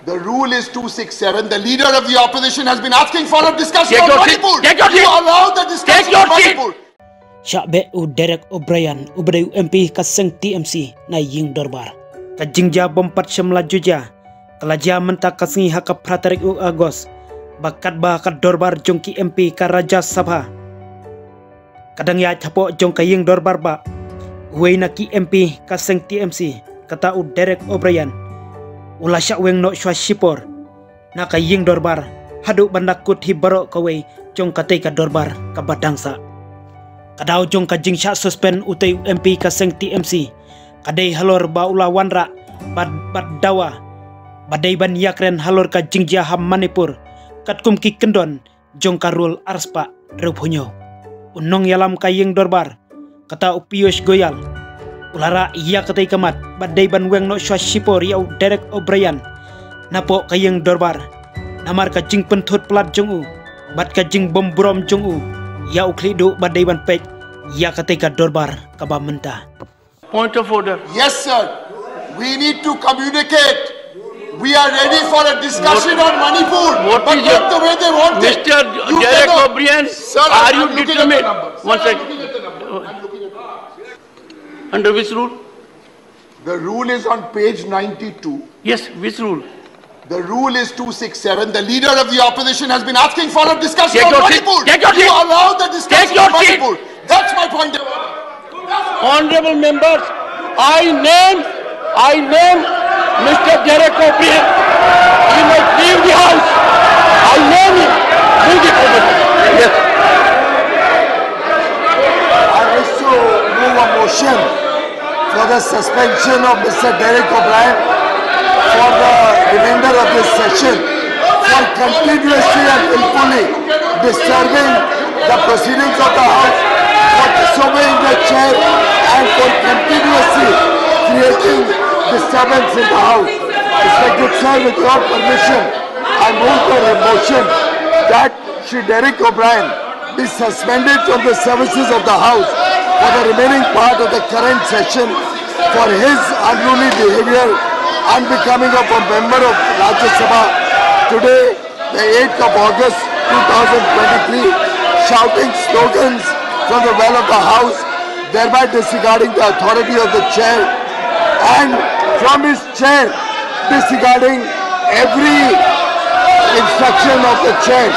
The rule is 267. The leader of the opposition has been asking for a discussion on Manipur. Take your seat. You allow the discussion on Manipur. Shah u Derek O'Brien ubdai MP kaseng TMC na ying Dorbar. Kajingja bompat semla juja. Kalaja menta kasingi haka pratarik u Agos. Bakat bakat Dorbar jongki MP ka Raja Sabha. Kadang ya capo jongka ying Dorbar ba. Uwe naki MP kaseng TMC kata u Derek O'Brien. Ulah syak weng no shwa shipor. Naka ying Dorbar. Hadu bandakut hibaro kawe jong katay ka Dorbar ka badangsa. Kadao jong ka jing syak suspend utay MP kaseng TMC. Kaday halor ba ula wanra bad dawa. Baday ban yakren halor ka jingja ham Manipur. Katkum ki kendon jong ka rule arspa rubhunyo. Unong yalam ka ying Dorbar. Kata Piyush Goyal. Ulara iya katay kamat baday ban weng no shwa shipor yau Derek O'Brien. Napoh ka ying Dorbar. Namar ka jing penthut pelat jong u. Bat ka jing bom brom jong u. Yau klidu baday ban pej. Iya katay ka Dorbar ka ba menta. Point of order. Yes, sir. We need to communicate. We are ready for a discussion on Manipur. But not the way they want it. Mr. Derek O'Brien, are you determined? One second. Under which rule? The rule is on page 92. Yes, which rule? The rule is 267. The leader of the opposition has been asking for a discussion Take on your seat. Manipur. Take your You seat. allow the discussion Take your on seat. Manipur. That's my point. Honorable members, I name Mr. Derek O'Brien. He must leave the house. I name him. Move it over there. Yes. I wish to move a motion for the suspension of Mr. Derek O'Brien for the remainder of this session for continuously and willfully disturbing the proceedings of the House, for disobeying the chair and for continuously creating disturbance in the House. Respected sir, with your permission, I move for a motion that Shri Derek O'Brien be suspended from the services of the House for the remaining part of the current session for his unruly behavior unbecoming of a member of Rajya Sabha today, the 8th of August 2023, shouting slogans from the well of the House, thereby disregarding the authority of the chair, and from his chair disregarding every instruction of the chair.